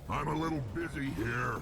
I'm a little busy here.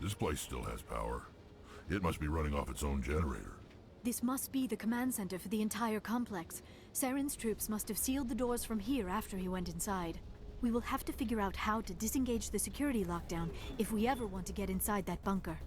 This place still has power. It must be running off its own generator. This must be the command center for the entire complex. Saren's troops must have sealed the doors from here after he went inside. We will have to figure out how to disengage the security lockdown if we ever want to get inside that bunker.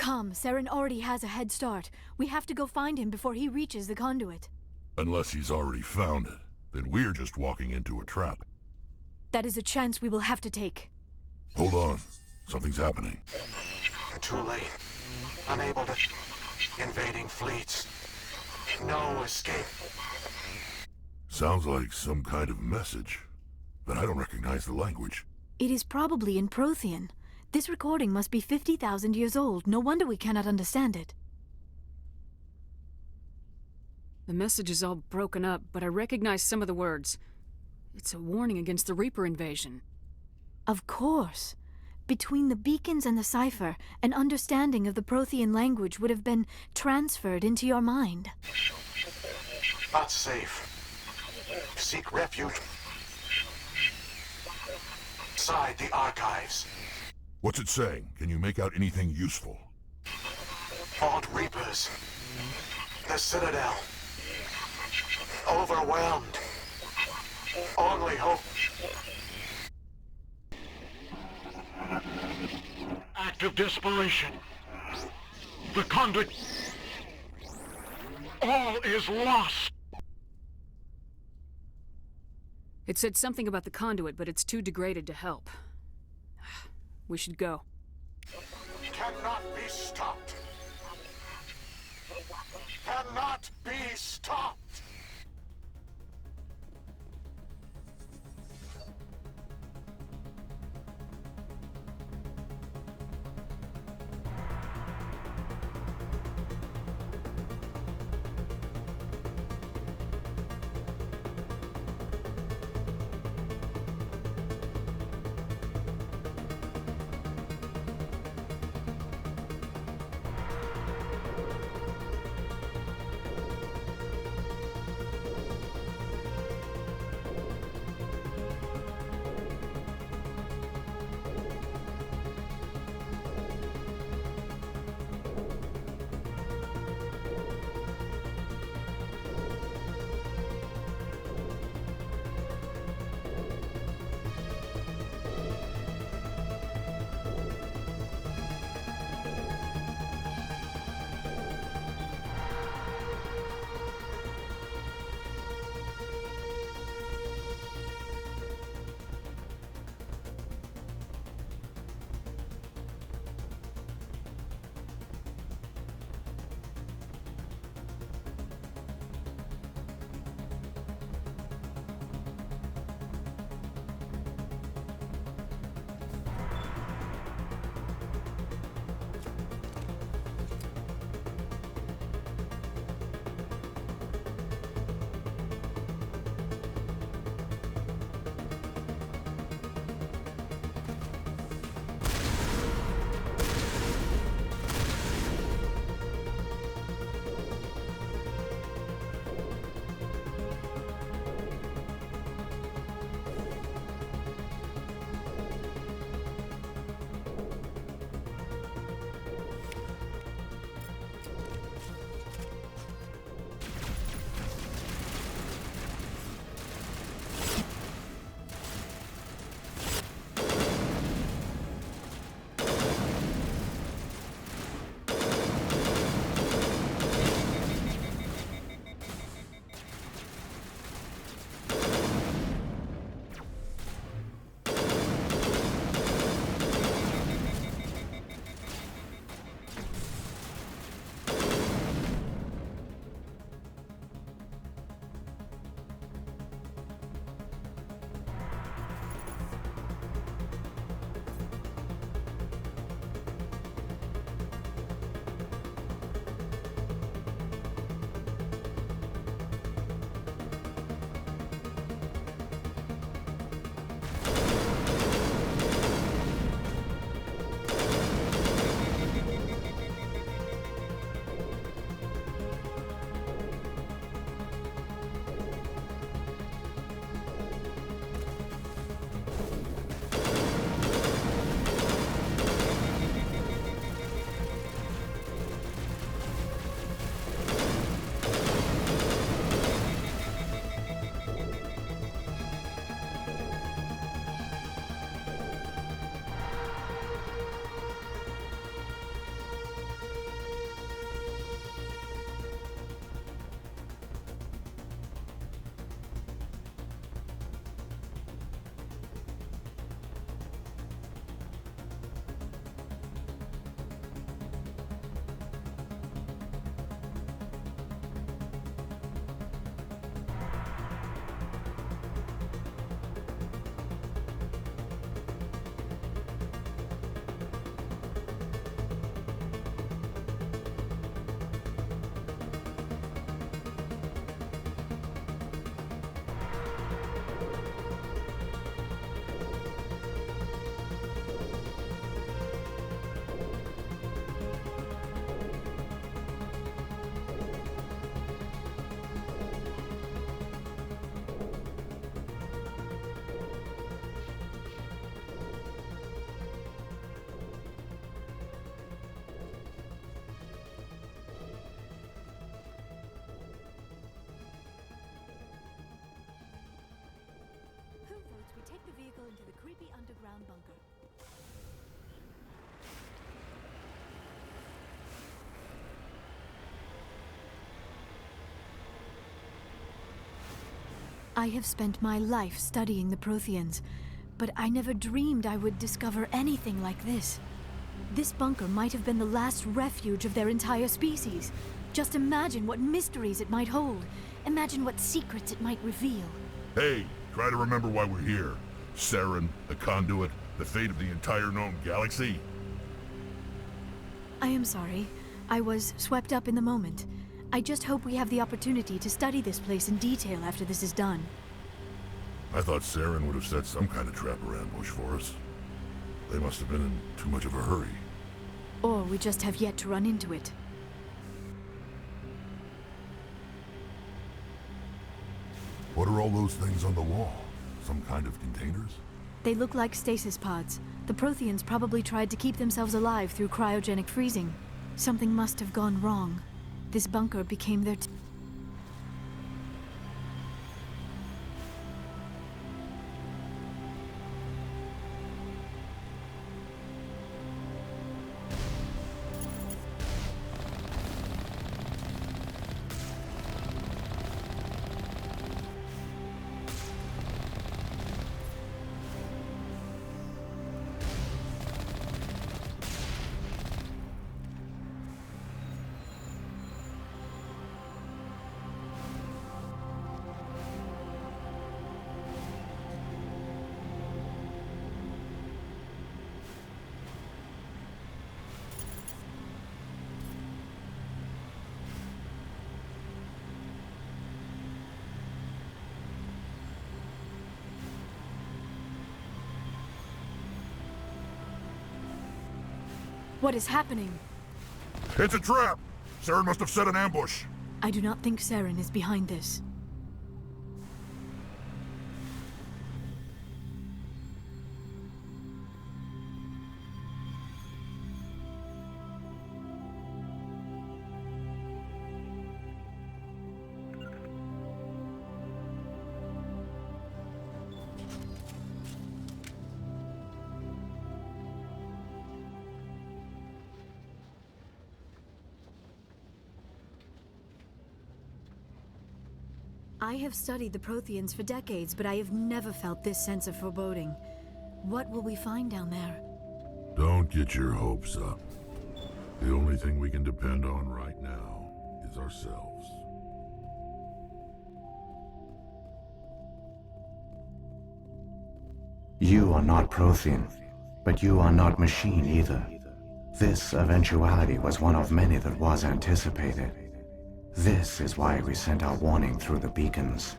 Come, Saren already has a head start. We have to go find him before he reaches the conduit. Unless he's already found it, then we're just walking into a trap. That is a chance we will have to take. Hold on. Something's happening. Too late. Unable to... Invading fleets. No escape. Sounds like some kind of message, but I don't recognize the language. It is probably in Prothean. This recording must be 50,000 years old. No wonder we cannot understand it. The message is all broken up, but I recognize some of the words. It's a warning against the Reaper invasion. Of course. Between the beacons and the cipher, an understanding of the Prothean language would have been transferred into your mind. Not safe. Seek refuge inside the archives. What's it saying? Can you make out anything useful? Fought Reapers. The Citadel. Overwhelmed. Only hope. Act of desperation. The conduit. All is lost. It said something about the conduit, but it's too degraded to help. We should go. Cannot be stopped. Cannot be stopped. I have spent my life studying the Protheans, but I never dreamed I would discover anything like this. This bunker might have been the last refuge of their entire species. Just imagine what mysteries it might hold. Imagine what secrets it might reveal. Hey, try to remember why we're here. Saren, the Conduit, the fate of the entire known galaxy. I am sorry. I was swept up in the moment. I just hope we have the opportunity to study this place in detail after this is done. I thought Saren would have set some kind of trap or ambush for us. They must have been in too much of a hurry. Or we just have yet to run into it. What are all those things on the wall? Some kind of containers? They look like stasis pods. The Protheans probably tried to keep themselves alive through cryogenic freezing. Something must have gone wrong. This bunker became their What is happening? It's a trap! Saren must have set an ambush. I do not think Saren is behind this. I have studied the Protheans for decades, but I have never felt this sense of foreboding. What will we find down there? Don't get your hopes up. The only thing we can depend on right now is ourselves. You are not Prothean, but you are not machine either. This eventuality was one of many that was anticipated. This is why we sent our warning through the beacons.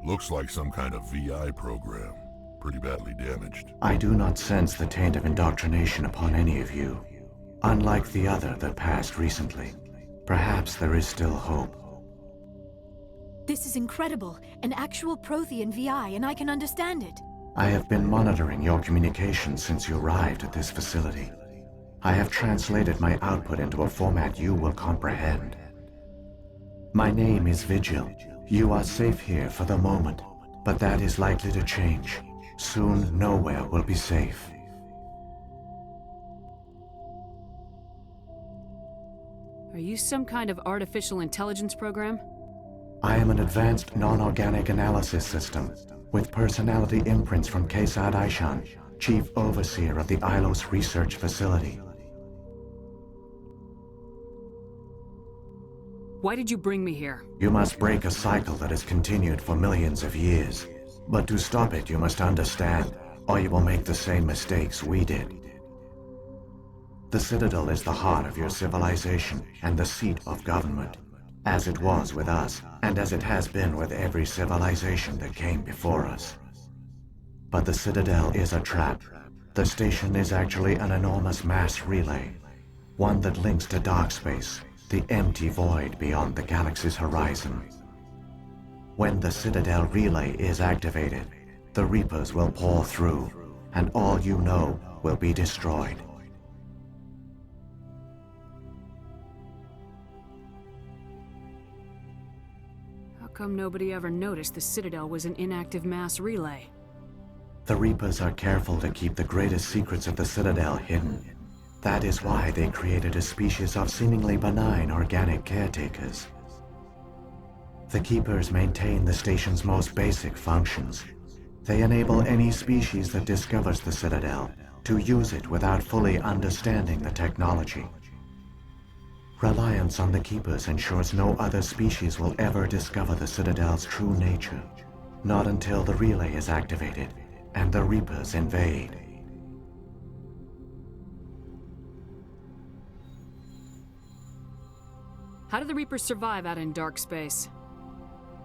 Looks like some kind of VI program. Pretty badly damaged. I do not sense the taint of indoctrination upon any of you. Unlike the other that passed recently. Perhaps there is still hope. This is incredible. An actual Prothean VI, and I can understand it. I have been monitoring your communications since you arrived at this facility. I have translated my output into a format you will comprehend. My name is Vigil. You are safe here for the moment, but that is likely to change. Soon, nowhere will be safe. Are you some kind of artificial intelligence program? I am an advanced non-organic analysis system, with personality imprints from Kesad Aishan, Chief Overseer of the Ilos Research Facility. Why did you bring me here? You must break a cycle that has continued for millions of years. But to stop it, you must understand, or you will make the same mistakes we did. The Citadel is the heart of your civilization and the seat of government, as it was with us, and as it has been with every civilization that came before us. But the Citadel is a trap. The station is actually an enormous mass relay, one that links to dark space, the empty void beyond the galaxy's horizon. When the Citadel relay is activated, the Reapers will pour through, and all you know will be destroyed. How come nobody ever noticed the Citadel was an inactive mass relay? The Reapers are careful to keep the greatest secrets of the Citadel hidden. That is why they created a species of seemingly benign organic caretakers. The Keepers maintain the station's most basic functions. They enable any species that discovers the Citadel to use it without fully understanding the technology. Reliance on the Keepers ensures no other species will ever discover the Citadel's true nature. Not until the relay is activated and the Reapers invade. How do the Reapers survive out in dark space?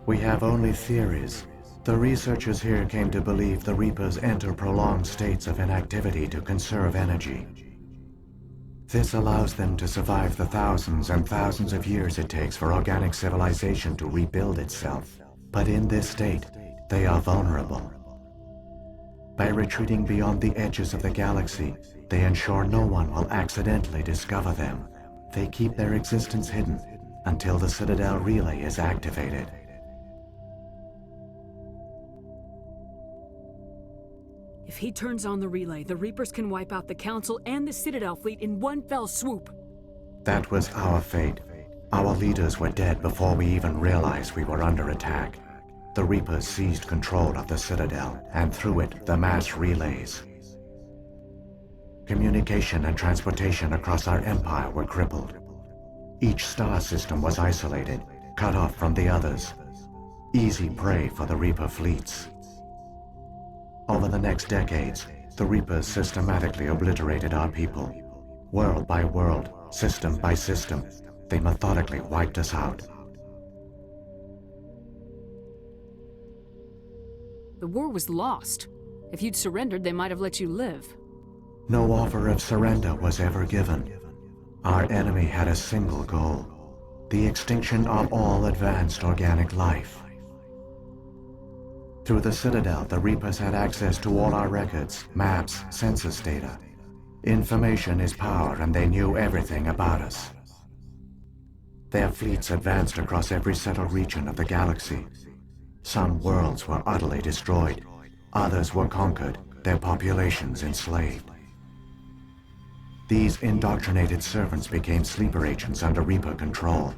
We have only theories. The researchers here came to believe the Reapers enter prolonged states of inactivity to conserve energy. This allows them to survive the thousands and thousands of years it takes for organic civilization to rebuild itself. But in this state, they are vulnerable. By retreating beyond the edges of the galaxy, they ensure no one will accidentally discover them. They keep their existence hidden until the Citadel relay is activated. If he turns on the relay, the Reapers can wipe out the Council and the Citadel fleet in one fell swoop. That was our fate. Our leaders were dead before we even realized we were under attack. The Reapers seized control of the Citadel, and through it, the mass relays. Communication and transportation across our empire were crippled. Each star system was isolated, cut off from the others. Easy prey for the Reaper fleets. Over the next decades, the Reapers systematically obliterated our people. World by world, system by system, they methodically wiped us out. The war was lost. If you'd surrendered, they might have let you live. No offer of surrender was ever given. Our enemy had a single goal: the extinction of all advanced organic life. Through the Citadel, the Reapers had access to all our records, maps, census data. Information is power, and they knew everything about us. Their fleets advanced across every settled region of the galaxy. Some worlds were utterly destroyed. Others were conquered, their populations enslaved. These indoctrinated servants became sleeper agents under Reaper control.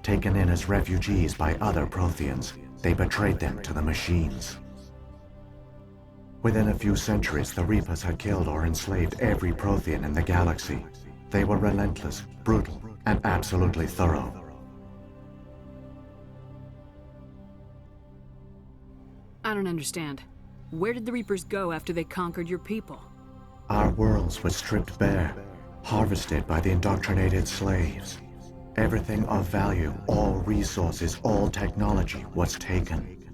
Taken in as refugees by other Protheans, they betrayed them to the machines. Within a few centuries, the Reapers had killed or enslaved every Prothean in the galaxy. They were relentless, brutal, and absolutely thorough. I don't understand. Where did the Reapers go after they conquered your people? Our worlds were stripped bare, harvested by the indoctrinated slaves. Everything of value, all resources, all technology was taken.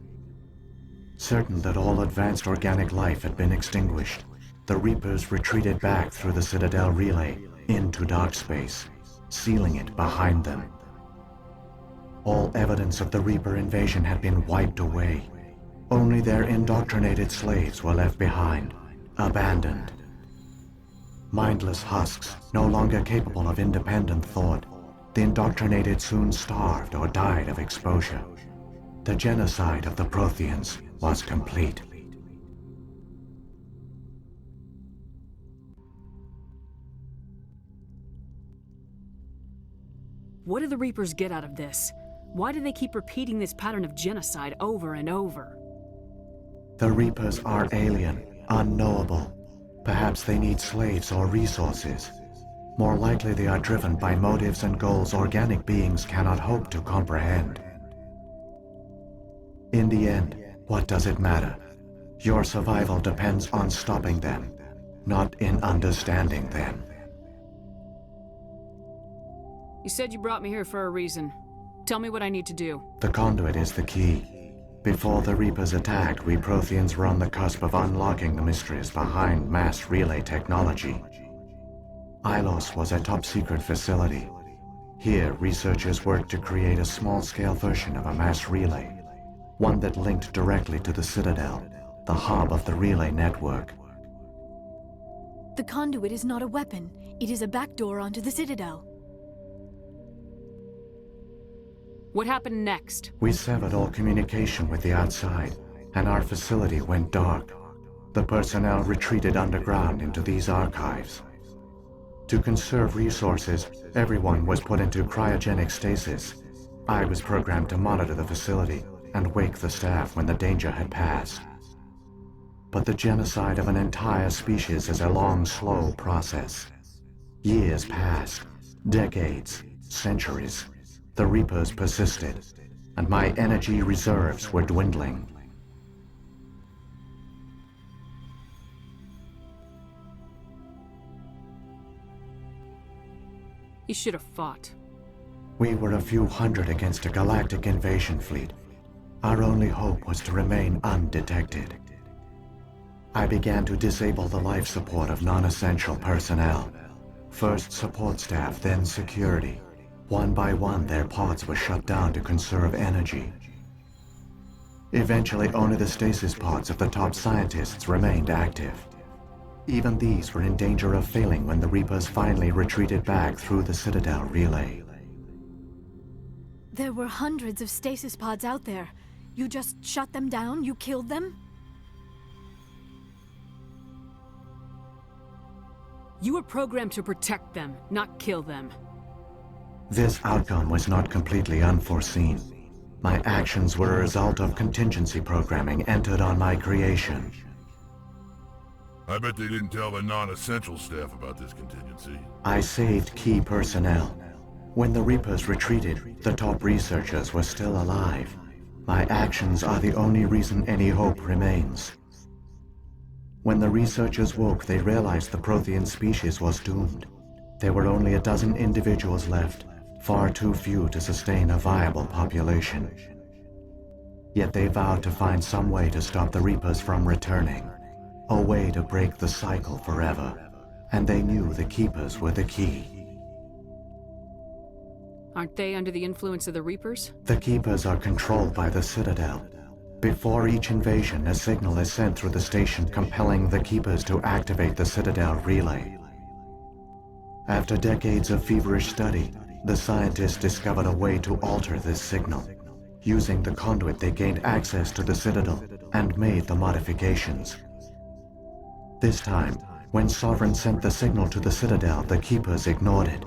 Certain that all advanced organic life had been extinguished, the Reapers retreated back through the Citadel relay into dark space, sealing it behind them. All evidence of the Reaper invasion had been wiped away. Only their indoctrinated slaves were left behind, abandoned. Mindless husks, no longer capable of independent thought, the indoctrinated soon starved or died of exposure. The genocide of the Protheans was complete. What do the Reapers get out of this? Why do they keep repeating this pattern of genocide over and over? The Reapers are alien, unknowable. Perhaps they need slaves or resources. More likely they are driven by motives and goals organic beings cannot hope to comprehend. In the end, what does it matter? Your survival depends on stopping them, not in understanding them. You said you brought me here for a reason. Tell me what I need to do. The conduit is the key. Before the Reapers attacked, we Protheans were on the cusp of unlocking the mysteries behind mass relay technology. Ilos was a top-secret facility. Here, researchers worked to create a small-scale version of a mass relay, one that linked directly to the Citadel, the hub of the relay network. The conduit is not a weapon. It is a backdoor onto the Citadel. What happened next? We severed all communication with the outside, and our facility went dark. The personnel retreated underground into these archives. To conserve resources, everyone was put into cryogenic stasis. I was programmed to monitor the facility and wake the staff when the danger had passed. But the genocide of an entire species is a long, slow process. Years passed, decades, centuries. The Reapers persisted, and my energy reserves were dwindling. You should have fought. We were a few hundred against a galactic invasion fleet. Our only hope was to remain undetected. I began to disable the life support of non-essential personnel. First support staff, then security. One by one, their pods were shut down to conserve energy. Eventually, only the stasis pods of the top scientists remained active. Even these were in danger of failing when the Reapers finally retreated back through the Citadel relay. There were hundreds of stasis pods out there. You just shut them down? You killed them? You were programmed to protect them, not kill them. This outcome was not completely unforeseen. My actions were a result of contingency programming entered on my creation. I bet they didn't tell the non-essential staff about this contingency. I saved key personnel. When the Reapers retreated, the top researchers were still alive. My actions are the only reason any hope remains. When the researchers woke, they realized the Prothean species was doomed. There were only a dozen individuals left, far too few to sustain a viable population. Yet they vowed to find some way to stop the Reapers from returning, a way to break the cycle forever, and they knew the Keepers were the key. Aren't they under the influence of the Reapers? The Keepers are controlled by the Citadel. Before each invasion, a signal is sent through the station compelling the Keepers to activate the Citadel relay. After decades of feverish study, the scientists discovered a way to alter this signal. Using the conduit, they gained access to the Citadel and made the modifications. This time, when Sovereign sent the signal to the Citadel, the Keepers ignored it.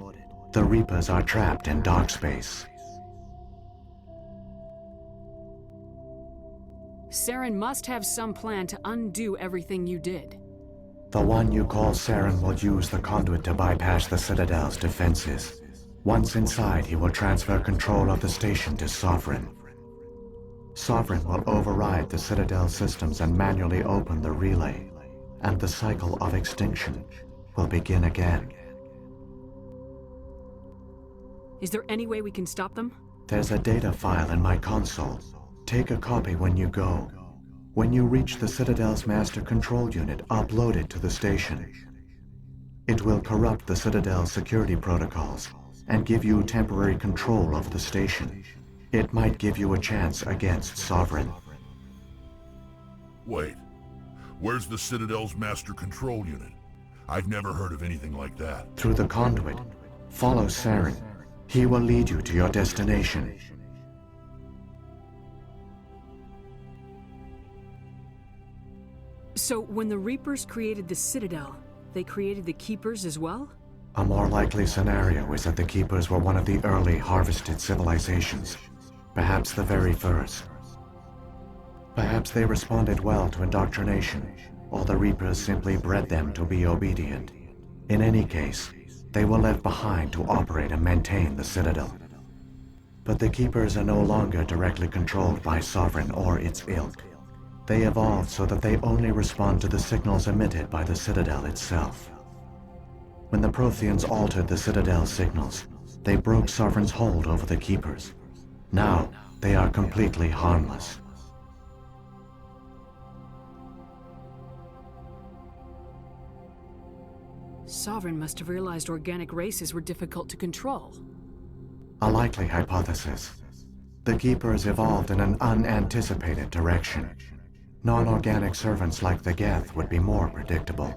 The Reapers are trapped in dark space. Saren must have some plan to undo everything you did. The one you call Saren will use the conduit to bypass the Citadel's defenses. Once inside, he will transfer control of the station to Sovereign. Sovereign will override the Citadel systems and manually open the relay, and the cycle of extinction will begin again. Is there any way we can stop them? There's a data file in my console. Take a copy when you go. When you reach the Citadel's master control unit, upload it to the station. It will corrupt the Citadel's security protocols and give you temporary control of the station. It might give you a chance against Sovereign. Wait, where's the Citadel's master control unit? I've never heard of anything like that. Through the conduit, follow Saren. He will lead you to your destination. So, when the Reapers created the Citadel, they created the Keepers as well? A more likely scenario is that the Keepers were one of the early harvested civilizations, perhaps the very first. Perhaps they responded well to indoctrination, or the Reapers simply bred them to be obedient. In any case, they were left behind to operate and maintain the Citadel. But the Keepers are no longer directly controlled by Sovereign or its ilk. They evolved so that they only respond to the signals emitted by the Citadel itself. When the Protheans altered the Citadel's signals, they broke Sovereign's hold over the Keepers. Now, they are completely harmless. Sovereign must have realized organic races were difficult to control. A likely hypothesis. The Keepers evolved in an unanticipated direction. Non-organic servants like the Geth would be more predictable.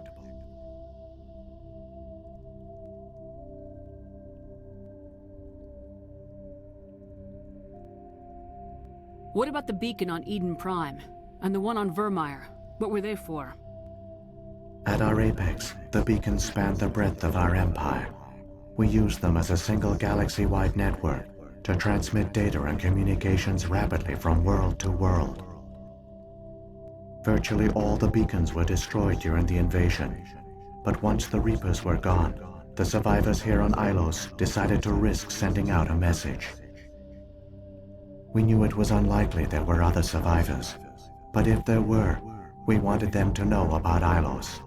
What about the beacon on Eden Prime? And the one on Vermeer? What were they for? At our apex, the beacons spanned the breadth of our empire. We used them as a single galaxy-wide network, to transmit data and communications rapidly from world to world. Virtually all the beacons were destroyed during the invasion, but once the Reapers were gone, the survivors here on Ilos decided to risk sending out a message. We knew it was unlikely there were other survivors, but if there were, we wanted them to know about Ilos.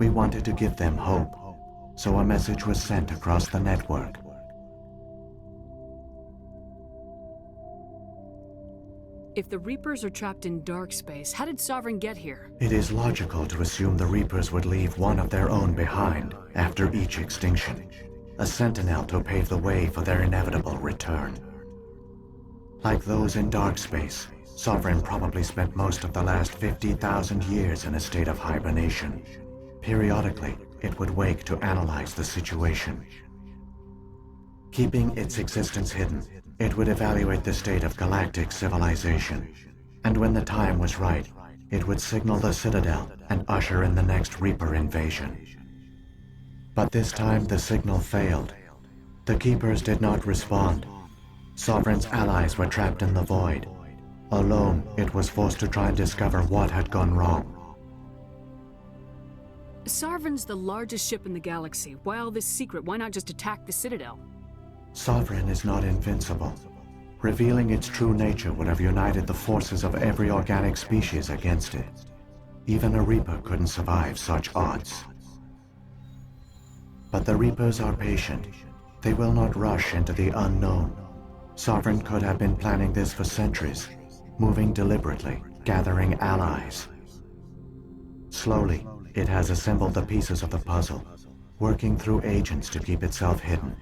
We wanted to give them hope, so a message was sent across the network. If the Reapers are trapped in dark space, how did Sovereign get here? It is logical to assume the Reapers would leave one of their own behind after each extinction, a sentinel to pave the way for their inevitable return. Like those in dark space, Sovereign probably spent most of the last 50,000 years in a state of hibernation. Periodically, it would wake to analyze the situation. Keeping its existence hidden, it would evaluate the state of galactic civilization. And when the time was right, it would signal the Citadel and usher in the next Reaper invasion. But this time the signal failed. The Keepers did not respond. Sovereign's allies were trapped in the void. Alone, it was forced to try and discover what had gone wrong. Sovereign's the largest ship in the galaxy. Why all this secret? Why not just attack the Citadel? Sovereign is not invincible. Revealing its true nature would have united the forces of every organic species against it. Even a Reaper couldn't survive such odds. But the Reapers are patient. They will not rush into the unknown. Sovereign could have been planning this for centuries, moving deliberately, gathering allies. Slowly, it has assembled the pieces of the puzzle, working through agents to keep itself hidden.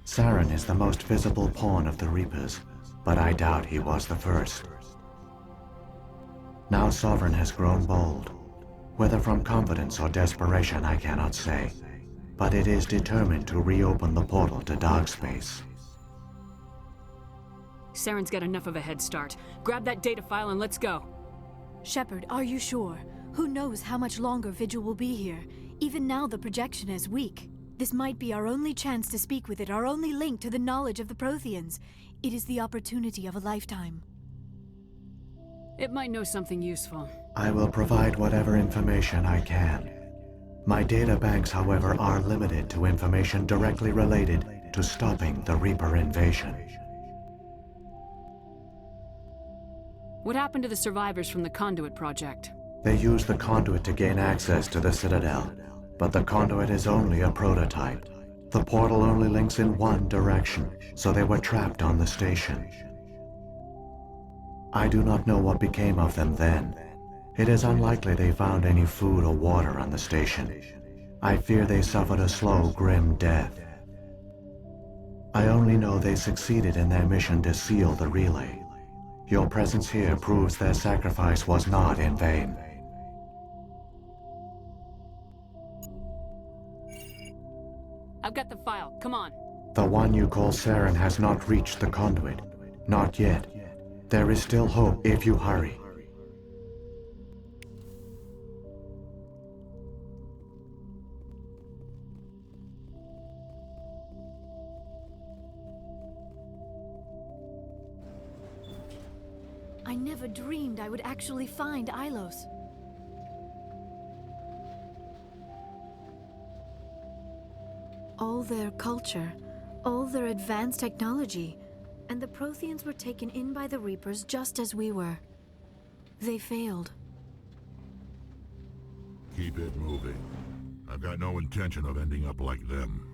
Saren is the most visible pawn of the Reapers, but I doubt he was the first. Now Sovereign has grown bold. Whether from confidence or desperation, I cannot say, but it is determined to reopen the portal to dark space. Saren's got enough of a head start. Grab that data file and let's go. Shepard, are you sure? Who knows how much longer Vigil will be here? Even now the projection is weak. This might be our only chance to speak with it, our only link to the knowledge of the Protheans. It is the opportunity of a lifetime. It might know something useful. I will provide whatever information I can. My data banks, however, are limited to information directly related to stopping the Reaper invasion. What happened to the survivors from the Conduit project? They used the conduit to gain access to the Citadel, but the conduit is only a prototype. The portal only links in one direction, so they were trapped on the station. I do not know what became of them then. It is unlikely they found any food or water on the station. I fear they suffered a slow, grim death. I only know they succeeded in their mission to seal the relay. Your presence here proves their sacrifice was not in vain. I've got the file. Come on. The one you call Saren has not reached the conduit. Not yet. There is still hope if you hurry. I never dreamed I would actually find Ilos. All their culture, all their advanced technology, and the Protheans were taken in by the Reapers just as we were. They failed. Keep it moving. I've got no intention of ending up like them.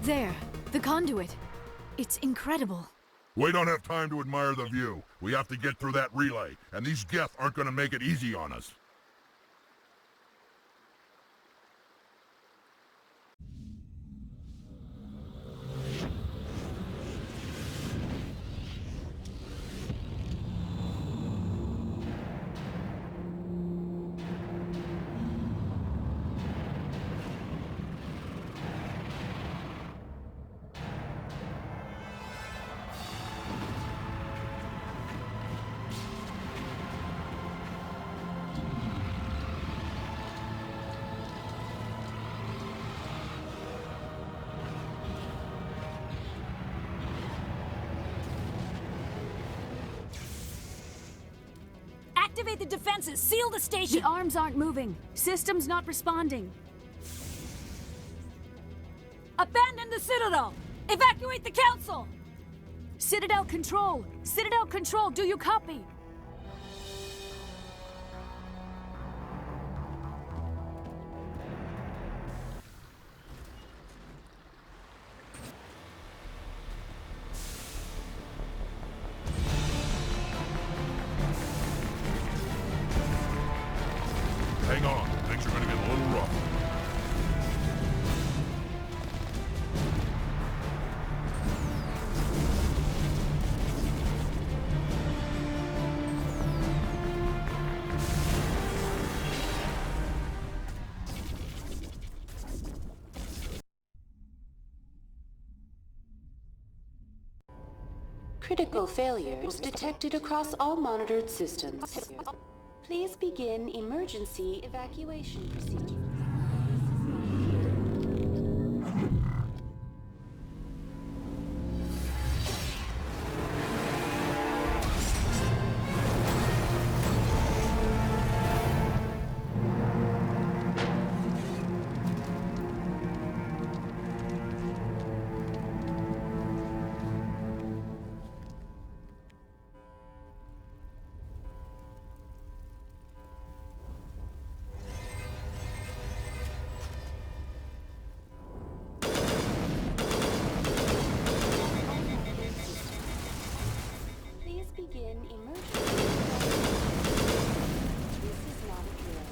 There, the conduit. It's incredible. We don't have time to admire the view. We have to get through that relay, and these Geth aren't gonna make it easy on us. Activate the defenses! Seal the station! The arms aren't moving. System's not responding. Abandon the Citadel! Evacuate the Council! Citadel Control! Citadel Control, do you copy? Hang on, things are gonna get a little rough. Critical failures detected across all monitored systems. Please begin emergency evacuation procedure. Please begin emergency evacuation. This is not a drill.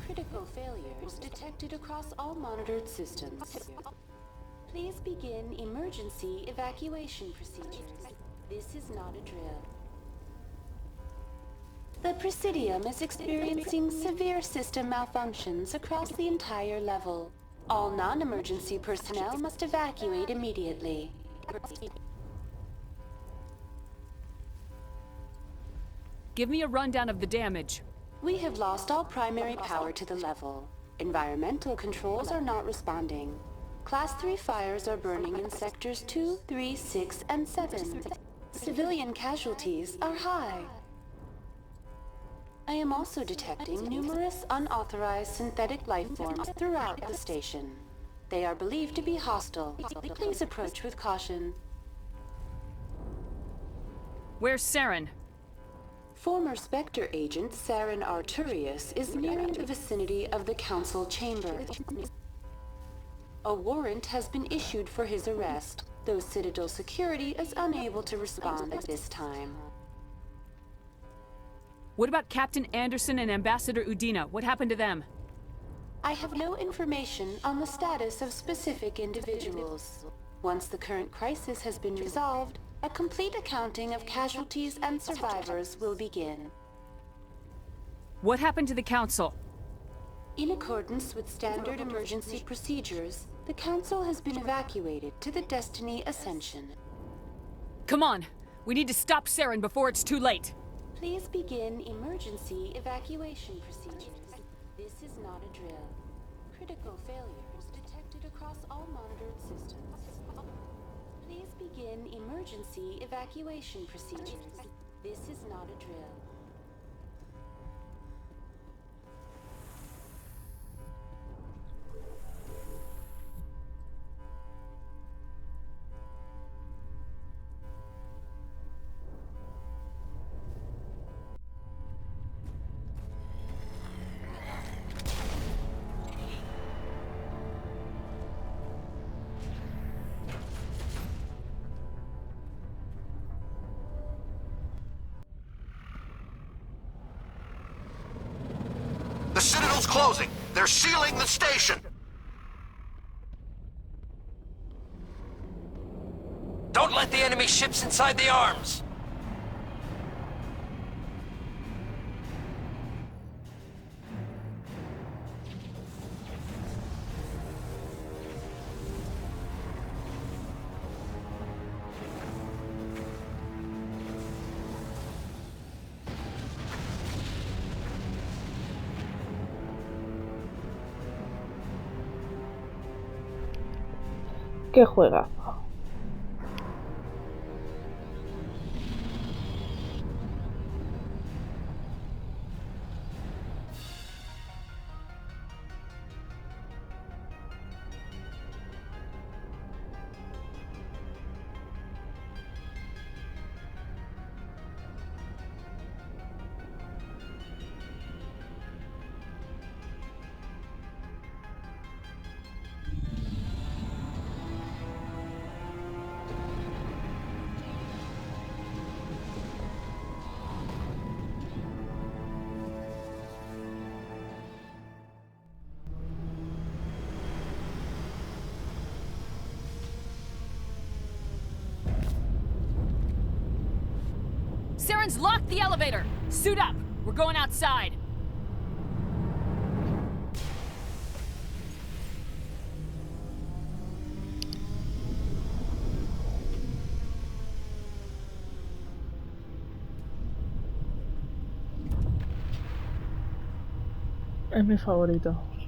Critical failures detected across all monitored systems. Please begin emergency evacuation procedures. This is not a drill. The Presidium is experiencing severe system malfunctions across the entire level. All non-emergency personnel must evacuate immediately. Give me a rundown of the damage. We have lost all primary power to the level. Environmental controls are not responding. Class 3 fires are burning in sectors 2, 3, 6, and 7. Civilian casualties are high. I am also detecting numerous unauthorized synthetic life forms throughout the station. They are believed to be hostile. Please approach with caution. Where's Saren? Former Spectre agent Saren Arturius is nearing the vicinity of the Council chamber. A warrant has been issued for his arrest, though Citadel security is unable to respond at this time. What about Captain Anderson and Ambassador Udina? What happened to them? I have no information on the status of specific individuals. Once the current crisis has been resolved, a complete accounting of casualties and survivors will begin. What happened to the Council? In accordance with standard emergency procedures, the Council has been evacuated to the Destiny Ascension. Come on! We need to stop Saren before it's too late! Please begin emergency evacuation procedures. This is not a drill. Critical failures detected across all monitored systems. Please begin emergency evacuation procedures. This is not a drill. Citadels closing. They're sealing the station. Don't let the enemy ships inside the arms! ¿Qué juega? Saren's locked the elevator! Suit up! We're going outside! Es mi favorito.